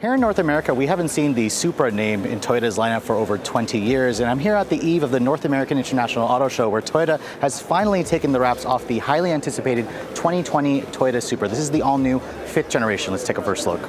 Here in North America, we haven't seen the Supra name in Toyota's lineup for over 20 years, and I'm here at the eve of the North American International Auto Show, where Toyota has finally taken the wraps off the highly anticipated 2020 Toyota Supra. This is the all-new 5th generation. Let's take a first look.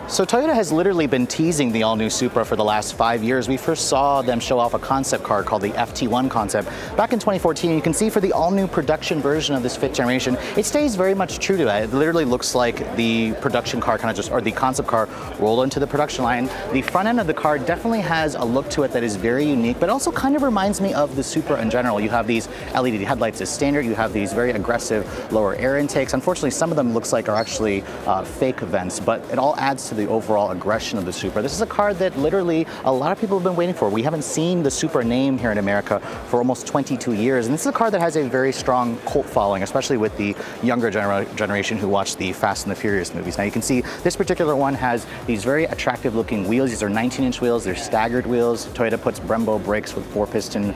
So Toyota has literally been teasing the all-new Supra for the last 5 years. We first saw them show off a concept car called the FT1 concept back in 2014. You can see for the all-new production version of this 5th generation, it stays very much true to that. It literally looks like the production car or the concept car rolled into the production line. The front end of the car definitely has a look to it that is very unique, but also kind of reminds me of the Supra in general. You have these LED headlights as standard. You have these very aggressive lower air intakes. Unfortunately, some of them looks like are actually fake vents, but it all adds to the overall aggression of the Supra. This is a car that literally a lot of people have been waiting for. We haven't seen the Supra name here in America for almost 22 years, and this is a car that has a very strong cult following, especially with the younger generation who watch the Fast and the Furious movies. Now you can see this particular one has these very attractive looking wheels. These are 19-inch wheels. They're staggered wheels. Toyota puts Brembo brakes with 4-piston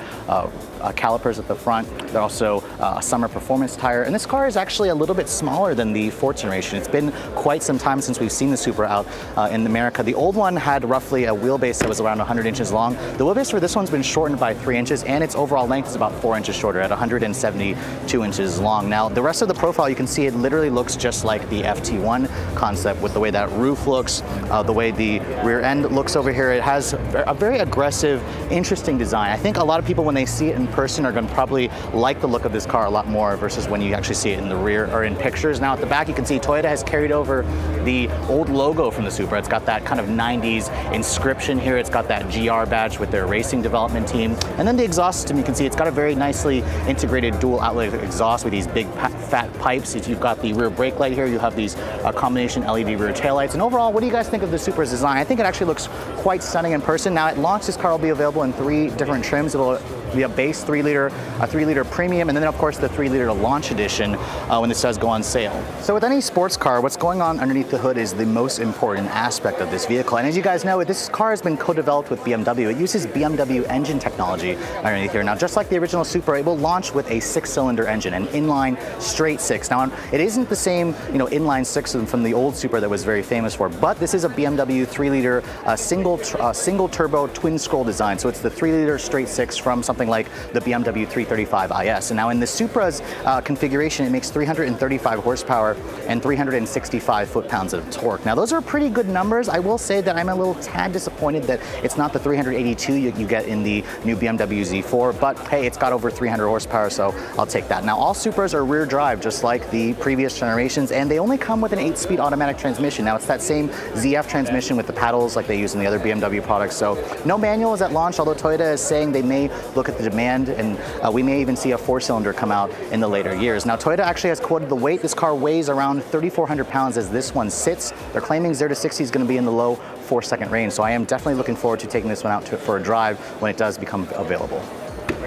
calipers at the front. They're also a summer performance tire, and this car is actually a little bit smaller than the 4th generation. It's been quite some time since we've seen the Supra out in America. The old one had roughly a wheelbase that was around 100 inches long. The wheelbase for this one's been shortened by 3 inches, and its overall length is about 4 inches shorter at 172 inches long. Now, the rest of the profile, you can see it literally looks just like the FT1 concept with the way that roof looks, the way the rear end looks over here. It has a very aggressive, interesting design. I think a lot of people, when they see it in person, are going to probably like the look of this car a lot more versus when you actually see it in the rear or in pictures. Now, at the back, you can see Toyota has carried over the old logo from the Supra. It's got that kind of 90s inscription here. It's got that GR badge with their racing development team. And then the exhaust system, you can see it's got a very nicely integrated dual outlet exhaust with these big fat pipes. You've got the rear brake light here. You have these combination LED rear taillights. And overall, what do you guys think of the Supra's design? I think it actually looks quite stunning in person. Now, at launch, this car will be available in 3 different trims. It'll be a base 3-liter, a 3-liter premium, and then of course the 3-liter launch edition when this does go on sale. So with any sports car, what's going on underneath the hood is the most important aspect of this vehicle. And as you guys know, this car has been co-developed with BMW. It uses BMW engine technology underneath here. Now, just like the original Supra, it will launch with a 6-cylinder engine, an inline straight 6. Now, it isn't the same, inline 6 from the old Supra that was very famous for, but this is a BMW 3-liter single turbo twin scroll design. So it's the 3-liter straight 6 from something like the BMW 335 IS. And now in the Supra's configuration, it makes 335 horsepower and 365 foot-pounds of torque. Now, those are pretty good numbers. I will say that I'm a little tad disappointed that it's not the 382 you get in the new BMW Z4, but hey, it's got over 300 horsepower, so I'll take that. Now, all Supras are rear drive, just like the previous generations, and they only come with an 8-speed automatic transmission. Now, it's that same ZF transmission with the paddles like they use in the other BMW products, so no manuals at launch, although Toyota is saying they may look at the demand, and we may even see a 4-cylinder come out in the later years. Now, Toyota actually has quoted the weight. This car weighs around 3,400 pounds as this one sits. They're claiming 0 to 60 is going to be in the low 4-second range, so I am definitely looking forward to taking this one out for a drive when it does become available.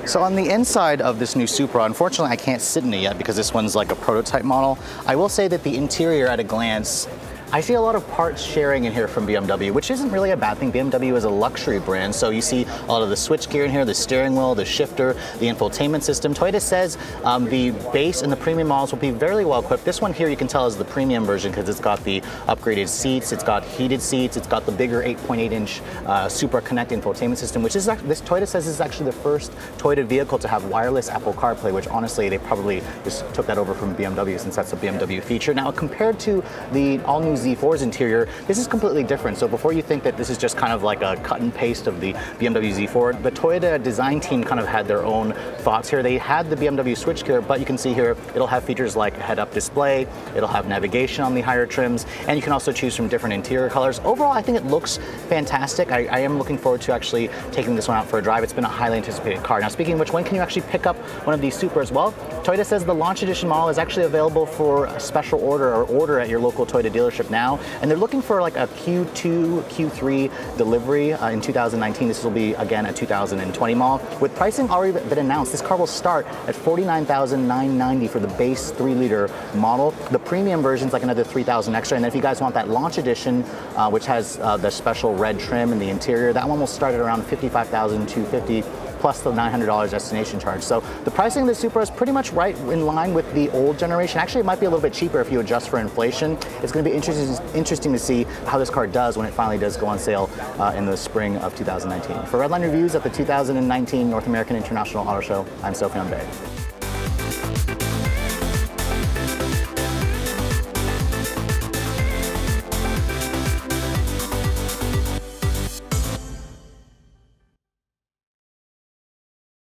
So on the inside of this new Supra, unfortunately I can't sit in it yet because this one's like a prototype model. I will say that the interior at a glance, I see a lot of parts sharing in here from BMW, which isn't really a bad thing. BMW is a luxury brand, so you see a lot of the switchgear in here, the steering wheel, the shifter, the infotainment system. Toyota says the base and the premium models will be very well equipped. This one here you can tell is the premium version because it's got the upgraded seats, it's got heated seats, it's got the bigger 8.8-inch Supra Connect infotainment system, which is this Toyota says is actually the first Toyota vehicle to have wireless Apple CarPlay, which honestly they probably just took that over from BMW since that's a BMW feature. Now, compared to the all-new Z4's interior, this is completely different. So before you think that this is just kind of like a cut and paste of the BMW Z4, the Toyota design team kind of had their own thoughts here. They had the BMW switchgear, but you can see here it'll have features like a head-up display, it'll have navigation on the higher trims, and you can also choose from different interior colors. Overall, I think it looks fantastic. I am looking forward to actually taking this one out for a drive. It's been a highly anticipated car. Now, speaking of which, when can you actually pick up one of these Supras? Well, Toyota says the launch edition model is actually available for a special order at your local Toyota dealership now, and they're looking for like a Q2, Q3 delivery in 2019. This will be again a 2020 model. With pricing already been announced, this car will start at $49,990 for the base 3-liter model. The premium version is like another $3,000 extra, and then if you guys want that launch edition, which has the special red trim in the interior, that one will start at around $55,250. plus the $900 destination charge. So the pricing of the Supra is pretty much right in line with the old generation. Actually, it might be a little bit cheaper if you adjust for inflation. It's going to be interesting to see how this car does when it finally does go on sale in the spring of 2019. For Redline Reviews at the 2019 North American International Auto Show, I'm Sophie unveiled.